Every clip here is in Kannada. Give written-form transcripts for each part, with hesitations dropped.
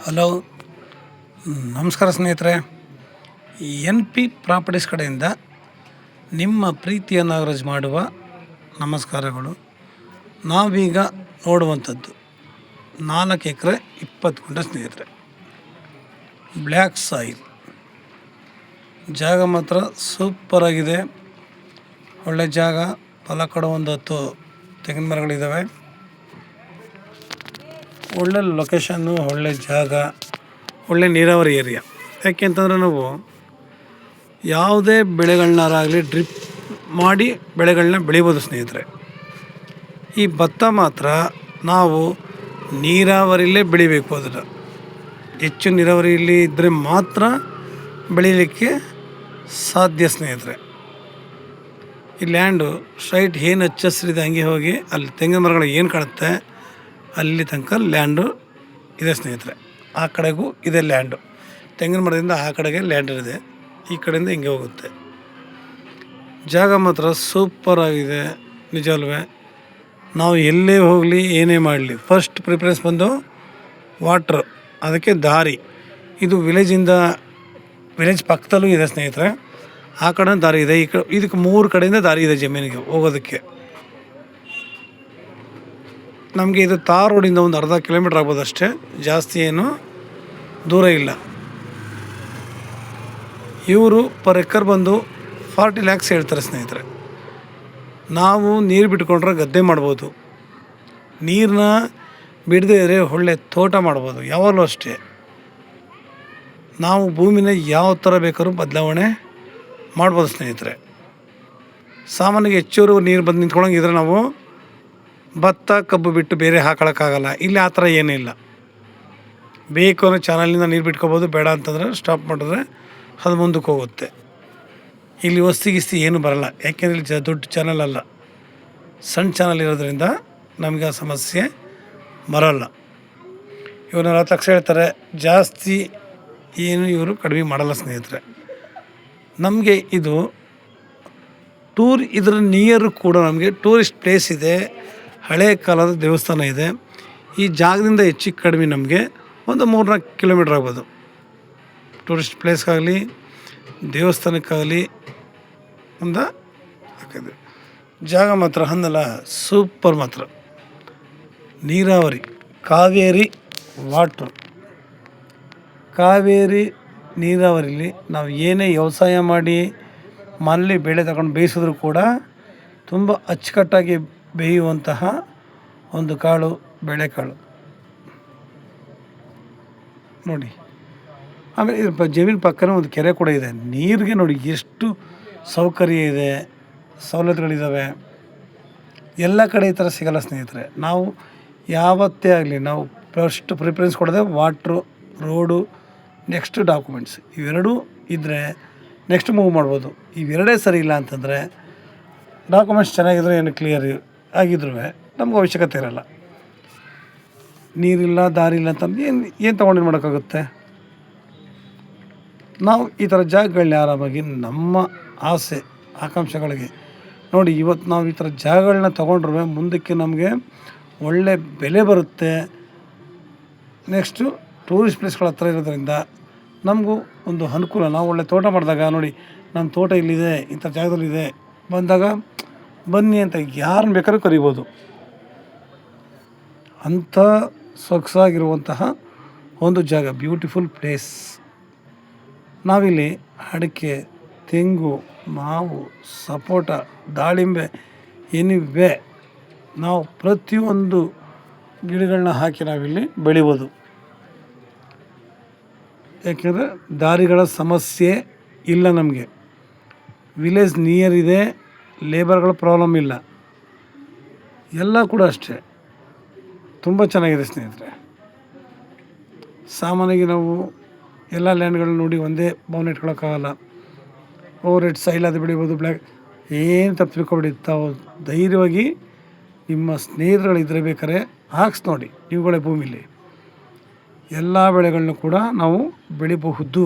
ಹಲೋ, ನಮಸ್ಕಾರ ಸ್ನೇಹಿತರೆ. ಎನ್ ಪಿ ಪ್ರಾಪರ್ಟೀಸ್ ಕಡೆಯಿಂದ ನಿಮ್ಮ ಪ್ರೀತಿಯ ನಾಗರಾಜ್ ಮಾಡುವ ನಮಸ್ಕಾರಗಳು. ನಾವೀಗ ನೋಡುವಂಥದ್ದು 4 ಎಕರೆ 20 ಗುಂಟೆ ಸ್ನೇಹಿತರೆ. ಬ್ಲ್ಯಾಕ್ ಸಾಯಿಲ್ ಜಾಗ ಮಾತ್ರ ಸೂಪರಾಗಿದೆ. ಒಳ್ಳೆ ಜಾಗ. ಫಲ ಕೊಡೋ ಒಂದು 10 ತೆಂಗಿನ ಮರಗಳಿದ್ದಾವೆ. ಒಳ್ಳೆ ಲೊಕೇಶನ್ನು, ಒಳ್ಳೆ ಜಾಗ, ಒಳ್ಳೆ ನೀರಾವರಿ ಏರಿಯಾ. ಯಾಕೆಂತಂದರೆ ನಾವು ಯಾವುದೇ ಬೆಳೆಗಳನ್ನಾಗಲಿ ಡ್ರಿಪ್ ಮಾಡಿ ಬೆಳೆಗಳನ್ನ ಬೆಳಿಬೋದು ಸ್ನೇಹಿತರೆ. ಈ ಭತ್ತ ಮಾತ್ರ ನಾವು ನೀರಾವರಿಯಲ್ಲೇ ಬೆಳಿಬೇಕು. ಅದನ್ನು ಹೆಚ್ಚು ನೀರಾವರಿಯಲ್ಲಿ ಇದ್ದರೆ ಮಾತ್ರ ಬೆಳೀಲಿಕ್ಕೆ ಸಾಧ್ಯ ಸ್ನೇಹಿತರೆ. ಈ ಲ್ಯಾಂಡು ಸ್ಟ್ರೈಟ್ ಏನು ಹಚ್ಚರಿದೆ ಹಂಗೆ ಹೋಗಿ ಅಲ್ಲಿ ತೆಂಗಿನ ಮರಗಳು ಏನು ಕಾಣುತ್ತೆ ಅಲ್ಲಿ ತನಕ ಲ್ಯಾಂಡು ಇದೆ ಸ್ನೇಹಿತರೆ. ಆ ಕಡೆಗೂ ಇದೆ ಲ್ಯಾಂಡು. ತೆಂಗಿನ ಮರದಿಂದ ಆ ಕಡೆಗೆ ಲ್ಯಾಂಡ್ ಇದೆ, ಈ ಕಡೆಯಿಂದ ಹಿಂಗೆ ಹೋಗುತ್ತೆ. ಜಾಗ ಮಾತ್ರ ಸೂಪರಾಗಿದೆ ನಿಜವಲ್ವೇ. ನಾವು ಎಲ್ಲೇ ಹೋಗಲಿ ಏನೇ ಮಾಡಲಿ ಫಸ್ಟ್ ಪ್ರಿಫರೆನ್ಸ್ ಬಂದು ವಾಟ್ರ್, ಅದಕ್ಕೆ ದಾರಿ. ಇದು ವಿಲೇಜ್ ಪಕ್ಕದಲ್ಲೂ ಇದೆ ಸ್ನೇಹಿತರೆ. ಆ ಕಡೆ ದಾರಿ ಇದೆ, ಇದಕ್ಕೆ 3 ಕಡೆಯಿಂದ ದಾರಿ ಇದೆ ಜಮೀನಿಗೆ ಹೋಗೋದಕ್ಕೆ. ನಮಗೆ ಇದು ತಾರ್ ರೋಡಿಂದ ಒಂದು ಅರ್ಧ ಕಿಲೋಮೀಟ್ರ್ ಆಗ್ಬೋದು ಅಷ್ಟೇ, ಜಾಸ್ತಿ ಏನು ದೂರ ಇಲ್ಲ. ಇವರು ಪರ್ ಎಕರ್ ಬಂದು 40 lakhs ಹೇಳ್ತಾರೆ ಸ್ನೇಹಿತರೆ. ನಾವು ನೀರು ಬಿಟ್ಕೊಂಡ್ರೆ ಗದ್ದೆ ಮಾಡ್ಬೋದು, ನೀರನ್ನ ಬಿಡದೇ ಇದ್ದರೆ ಒಳ್ಳೆ ತೋಟ ಮಾಡ್ಬೋದು. ಯಾವಾಗಲೂ ಅಷ್ಟೇ ನಾವು ಭೂಮಿನ ಯಾವ ಥರ ಬೇಕಾದ್ರೂ ಬದಲಾವಣೆ ಮಾಡ್ಬೋದು ಸ್ನೇಹಿತರೆ. ಸಾಮಾನ್ಯವಾಗಿ ಹೆಚ್ಚೂರು ನೀರು ಬಂದು ನಿಂತ್ಕೊಳ್ಳೋಂಗಿದ್ರೆ ನಾವು ಭತ್ತ ಕಬ್ಬು ಬಿಟ್ಟು ಬೇರೆ ಹಾಕೊಳ್ಳೋಕ್ಕಾಗಲ್ಲ. ಇಲ್ಲಿ ಆ ಥರ ಏನಿಲ್ಲ. ಬೇಕು ಅನ್ನೋ ಚಾನಲಿಂದ ನೀರು ಬಿಟ್ಕೋಬೋದು, ಬೇಡ ಅಂತಂದರೆ ಸ್ಟಾಪ್ ಮಾಡಿದ್ರೆ ಅದು ಮುಂದಕ್ಕೆ ಹೋಗುತ್ತೆ. ಇಲ್ಲಿ ವಸ್ತಿ ಏನು ಬರಲ್ಲ, ಯಾಕೆಂದರೆ ಇಲ್ಲಿ ದೊಡ್ಡ ಚಾನಲ್ ಅಲ್ಲ, ಸಣ್ಣ ಚಾನಲ್ ಇರೋದ್ರಿಂದ ನಮಗೆ ಆ ಸಮಸ್ಯೆ ಬರೋಲ್ಲ. ಇವರು 40 ಲಕ್ಷ ಹೇಳ್ತಾರೆ, ಜಾಸ್ತಿ ಏನು ಇವರು ಕಡಿಮೆ ಮಾಡಲ್ಲ ಸ್ನೇಹಿತರೆ. ನಮಗೆ ಇದು ಇದರ ನಿಯರು ಕೂಡ ನಮಗೆ ಟೂರಿಸ್ಟ್ ಪ್ಲೇಸ್ ಇದೆ, ಹಳೆ ಕಾಲದ ದೇವಸ್ಥಾನ ಇದೆ. ಈ ಜಾಗದಿಂದ ಹೆಚ್ಚು ಕಡಿಮೆ ನಮಗೆ ಒಂದು 3-4 ಕಿಲೋಮೀಟ್ರ್ ಆಗ್ಬೋದು. ಟೂರಿಸ್ಟ್ ಪ್ಲೇಸ್ಗಾಗಲಿ ದೇವಸ್ಥಾನಕ್ಕಾಗಲಿ ಒಂದು ಹಾಕಿದೆ. ಜಾಗ ಮಾತ್ರ ಹಂದಲ್ಲ, ಸೂಪರ್ ಮಾತ್ರ. ನೀರಾವರಿ, ಕಾವೇರಿ ವಾಟ್ರ್, ಕಾವೇರಿ ನೀರಾವರಿಲಿ ನಾವು ಏನೇ ವ್ಯವಸಾಯ ಮಾಡಿ ಮನೇಲಿ ಬೆಳೆ ತಗೊಂಡು ಬೇಯಿಸಿದ್ರು ಕೂಡ ತುಂಬ ಅಚ್ಚುಕಟ್ಟಾಗಿ ಬೇಯುವಂತಹ ಒಂದು ಕಾಳು, ಬೇಳೆಕಾಳು ನೋಡಿ. ಆಮೇಲೆ ಇದು ಜಮೀನು ಪಕ್ಕನೇ ಒಂದು ಕೆರೆ ಕೂಡ ಇದೆ. ನೀರಿಗೆ ನೋಡಿ ಎಷ್ಟು ಸೌಕರ್ಯ ಇದೆ, ಸವಲತ್ತುಗಳಿದ್ದಾವೆ. ಎಲ್ಲ ಕಡೆ ಈ ಥರ ಸಿಗಲ್ಲ ಸ್ನೇಹಿತರೆ. ನಾವು ಯಾವತ್ತೇ ಆಗಲಿ ನಾವು ಫಸ್ಟ್ ಪ್ರಿಫರೆನ್ಸ್ ಕೊಡೋದೆ ವಾಟ್ರು, ರೋಡು, ನೆಕ್ಸ್ಟ್ ಡಾಕ್ಯುಮೆಂಟ್ಸ್. ಇವೆರಡೂ ಇದ್ದರೆ ನೆಕ್ಸ್ಟ್ ಮೂವ್ ಮಾಡ್ಬೋದು. ಇವೆರಡೇ ಸರಿ ಇಲ್ಲ ಅಂತಂದರೆ ಡಾಕ್ಯುಮೆಂಟ್ಸ್ ಚೆನ್ನಾಗಿದ್ರೆ ಏನು ಕ್ಲಿಯರ್ ಆಗಿದ್ರೂ ನಮ್ಗೆ ಅವಶ್ಯಕತೆ ಇರೋಲ್ಲ. ನೀರಿಲ್ಲ, ದಾರಿ ಇಲ್ಲ ಅಂತಂದು ಏನು ತೊಗೊಂಡು ಮಾಡೋಕ್ಕಾಗುತ್ತೆ. ನಾವು ಈ ಥರ ಜಾಗಗಳನ್ನ ಆರಾಮಾಗಿ ನಮ್ಮ ಆಸೆ ಆಕಾಂಕ್ಷೆಗಳಿಗೆ ನೋಡಿ, ಇವತ್ತು ನಾವು ಈ ಥರ ಜಾಗಗಳನ್ನ ತೊಗೊಂಡ್ರೆ ಮುಂದಕ್ಕೆ ನಮಗೆ ಒಳ್ಳೆ ಬೆಲೆ ಬರುತ್ತೆ. ನೆಕ್ಸ್ಟು ಟೂರಿಸ್ಟ್ ಪ್ಲೇಸ್ಗಳ ಹತ್ರ ಇರೋದ್ರಿಂದ ನಮಗೂ ಒಂದು ಅನುಕೂಲ. ನಾವು ಒಳ್ಳೆ ತೋಟ ಮಾಡಿದಾಗ ನೋಡಿ, ನಮ್ಮ ತೋಟ ಇಲ್ಲಿದೆ, ಇಂಥ ಜಾಗದಲ್ಲಿದೆ, ಬಂದಾಗ ಬನ್ನಿ ಅಂತ ಯಾರನ್ನ ಬೇಕಾದ್ರೂ ಕರಿಬೋದು. ಅಂಥ ಸೊಗಸಾಗಿರುವಂತಹ ಒಂದು ಜಾಗ, ಬ್ಯೂಟಿಫುಲ್ ಪ್ಲೇಸ್. ನಾವಿಲ್ಲಿ ಅಡಿಕೆ, ತೆಂಗು, ಮಾವು, ಸಪೋಟ, ದಾಳಿಂಬೆ ಏನಿವೆ, ನಾವು ಪ್ರತಿಯೊಂದು ಗಿಡಗಳನ್ನ ಹಾಕಿ ನಾವಿಲ್ಲಿ ಬೆಳಿಬೋದು. ಯಾಕೆಂದರೆ ದಾರಿಗಳ ಸಮಸ್ಯೆ ಇಲ್ಲ ನಮಗೆ. ವಿಲೇಜ್ ನಿಯರ್ ಇದೆ, ಲೇಬರ್ಗಳ ಪ್ರಾಬ್ಲಮ್ ಇಲ್ಲ. ಎಲ್ಲ ಕೂಡ ಅಷ್ಟೇ ತುಂಬ ಚೆನ್ನಾಗಿದೆ ಸ್ನೇಹಿತರೆ. ಸಾಮಾನ್ಯವಾಗಿ ನಾವು ಎಲ್ಲ ಲ್ಯಾಂಡ್ಗಳನ್ನ ನೋಡಿ ಒಂದೇ ಭವನ ಇಟ್ಕೊಳ್ಳೋಕ್ಕಾಗಲ್ಲ. ಓವರ್ ರೇಟ್ ಸೈಲಾದ ಬೆಳಿಬೋದು, ಬ್ಲ್ಯಾಕ್ ಏನು ತಪ್ಪು ತಿಳ್ಕೊಬೇಡಿ. ತಾವು ಧೈರ್ಯವಾಗಿ ನಿಮ್ಮ ಸ್ನೇಹಿತರುಗಳಿದ್ರೆ ಬೇಕಾದ್ರೆ ಹಾಕ್ಸ್ ನೋಡಿ. ಇವುಗಳೇ ಭೂಮಿಲಿ ಎಲ್ಲ ಬೆಳೆಗಳನ್ನೂ ಕೂಡ ನಾವು ಬೆಳಿಬಹುದು.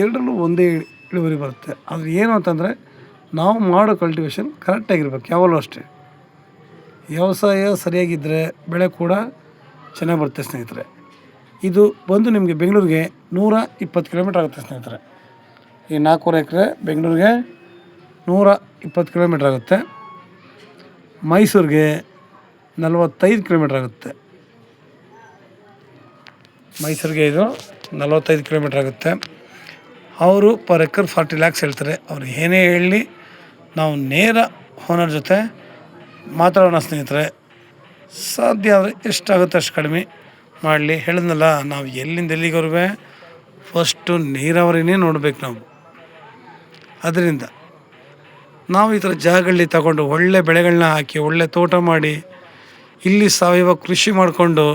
ಎರಡರಲ್ಲೂ ಒಂದೇ ಇಳುವರಿ ಬರುತ್ತೆ. ಆದರೆ ಏನು ಅಂತಂದರೆ ನಾವು ಮಾಡೋ ಕಲ್ಟಿವೇಷನ್ ಕರೆಕ್ಟಾಗಿರ್ಬೇಕು. ಯಾವಾಗಲೂ ಅಷ್ಟೇ ವ್ಯವಸಾಯ ಸರಿಯಾಗಿದ್ದರೆ ಬೆಳೆ ಕೂಡ ಚೆನ್ನಾಗಿ ಬರುತ್ತೆ ಸ್ನೇಹಿತರೆ. ಇದು ಬಂದು ನಿಮಗೆ ಬೆಂಗಳೂರಿಗೆ 120 ಕಿಲೋಮೀಟ್ರ್ ಆಗುತ್ತೆ ಸ್ನೇಹಿತರೆ. ಈ 4 ಎಕರೆ ಬೆಂಗಳೂರಿಗೆ 120 ಕಿಲೋಮೀಟ್ರ್ ಆಗುತ್ತೆ. ಮೈಸೂರಿಗೆ 45 ಕಿಲೋಮೀಟ್ರ್ ಆಗುತ್ತೆ. ಮೈಸೂರಿಗೆ ಇದು 45 ಕಿಲೋಮೀಟ್ರ್ ಆಗುತ್ತೆ. ಅವರು ಪರ್ ಎಕರ್ 40 lakhs ಹೇಳ್ತಾರೆ. ಅವ್ರು ಏನೇ ಹೇಳಲಿ ನಾವು ನೇರ ಓನರ್ ಜೊತೆ ಮಾತಾಡೋಣ ಸ್ನೇಹಿತರೆ. ಸಾಧ್ಯ ಆದರೆ ಎಷ್ಟಾಗುತ್ತೆ ಅಷ್ಟು ಕಡಿಮೆ ಮಾಡಲಿ. ಹೇಳಿದ್ನಲ್ಲ, ನಾವು ಎಲ್ಲಿಂದ ಎಲ್ಲಿಗವ್ರೂ ಫಸ್ಟು ನೀರಾವರಿನೇ ನೋಡ್ಬೇಕು ನಾವು. ಅದರಿಂದ ನಾವು ಈ ಥರ ಜಾಗಗಳಲ್ಲಿ ತಗೊಂಡು ಒಳ್ಳೆ ಬೆಳೆಗಳನ್ನ ಹಾಕಿ ಒಳ್ಳೆ ತೋಟ ಮಾಡಿ ಇಲ್ಲಿ ಸಾವಯವ ಕೃಷಿ ಮಾಡಿಕೊಂಡು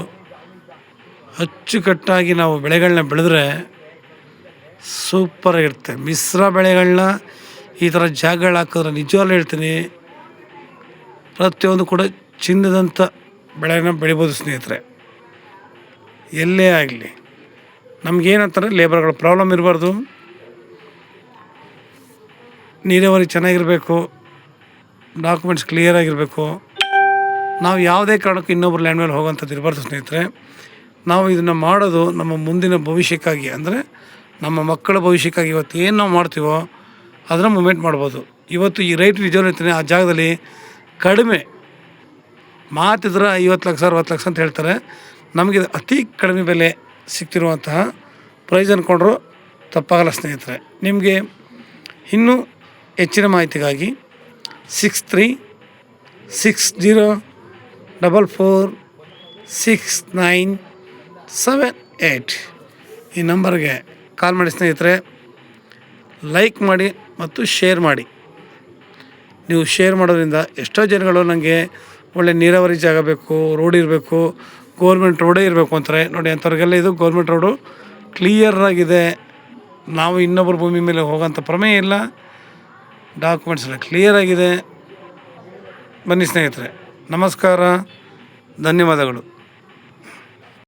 ಅಚ್ಚುಕಟ್ಟಾಗಿ ನಾವು ಬೆಳೆಗಳನ್ನ ಬೆಳೆದ್ರೆ ಸೂಪರಾಗಿರುತ್ತೆ. ಮಿಶ್ರ ಬೆಳೆಗಳನ್ನ ಈ ಥರ ಜಾಗಗಳು ಹಾಕಿದ್ರೆ ನಿಜವಾಗ್ಲೂ ಹೇಳ್ತೀನಿ, ಪ್ರತಿಯೊಂದು ಕೂಡ ಚಿನ್ನದಂಥ ಬೆಳೆನ ಬೆಳಿಬೋದು ಸ್ನೇಹಿತರೆ. ಎಲ್ಲೇ ಆಗಲಿ ನಮಗೇನಂತಾರೆ, ಲೇಬರ್ಗಳ ಪ್ರಾಬ್ಲಮ್ ಇರಬಾರ್ದು, ನೀರಾವರಿ ಚೆನ್ನಾಗಿರಬೇಕು, ಡಾಕ್ಯುಮೆಂಟ್ಸ್ ಕ್ಲಿಯರಾಗಿರಬೇಕು. ನಾವು ಯಾವುದೇ ಕಾರಣಕ್ಕೂ ಇನ್ನೊಬ್ರು ಲ್ಯಾಂಡ್ ಮೇಲೆ ಹೋಗೋಂಥದ್ದು ಇರಬಾರ್ದು ಸ್ನೇಹಿತರೆ. ನಾವು ಇದನ್ನು ಮಾಡೋದು ನಮ್ಮ ಮುಂದಿನ ಭವಿಷ್ಯಕ್ಕಾಗಿ, ಅಂದರೆ ನಮ್ಮ ಮಕ್ಕಳ ಭವಿಷ್ಯಕ್ಕಾಗಿ. ಇವತ್ತು ಏನು ನಾವು ಮಾಡ್ತೀವೋ ಅದನ್ನು ಮೂಮೆಂಟ್ ಮಾಡ್ಬೋದು. ಇವತ್ತು ಈ ರೈಟ್ ನಿಜವಾಗ್ಲೂ ಹೇಳ್ತೀನಿ, ಆ ಜಾಗದಲ್ಲಿ ಕಡಿಮೆ ಮಾತಿದ್ರೆ 50 ಲಕ್ಷ 60 ಲಕ್ಷ ಅಂತ ಹೇಳ್ತಾರೆ. ನಮಗೆ ಅತಿ ಕಡಿಮೆ ಬೆಲೆ ಸಿಗ್ತಿರುವಂತಹ ಪ್ರೈಸ್ ಅಂದ್ಕೊಂಡ್ರು ತಪ್ಪಾಗಲ್ಲ ಸ್ನೇಹಿತರೆ. ನಿಮಗೆ ಇನ್ನೂ ಹೆಚ್ಚಿನ ಮಾಹಿತಿಗಾಗಿ 6360446978 ಈ ನಂಬರ್ಗೆ ಕಾಲ್ ಮಾಡಿ ಸ್ನೇಹಿತರೆ. ಲೈಕ್ ಮಾಡಿ ಮತ್ತು ಶೇರ್ ಮಾಡಿ. ನೀವು ಶೇರ್ ಮಾಡೋದ್ರಿಂದ ಎಷ್ಟೋ ಜನಗಳು ನನಗೆ ಒಳ್ಳೆ ನೀರಾವರಿ ಜಾಗ ಬೇಕು, ರೋಡ್ ಇರಬೇಕು, ಗೋರ್ಮೆಂಟ್ ರೋಡೇ ಇರಬೇಕು ಅಂತಾರೆ. ನೋಡಿ, ಅಂಥವ್ರಿಗೆಲ್ಲ ಇದು ಗೋರ್ಮೆಂಟ್ ರೋಡು ಕ್ಲಿಯರಾಗಿದೆ. ನಾವು ಇನ್ನೊಬ್ಬರ ಭೂಮಿ ಮೇಲೆ ಹೋಗೋಂಥ ಪ್ರಮೇಯ ಇಲ್ಲ, ಡಾಕ್ಯುಮೆಂಟ್ಸ್ ಎಲ್ಲ ಕ್ಲಿಯರಾಗಿದೆ. ಬನ್ನಿ ಸ್ನೇಹಿತರೆ, ನಮಸ್ಕಾರ, ಧನ್ಯವಾದಗಳು.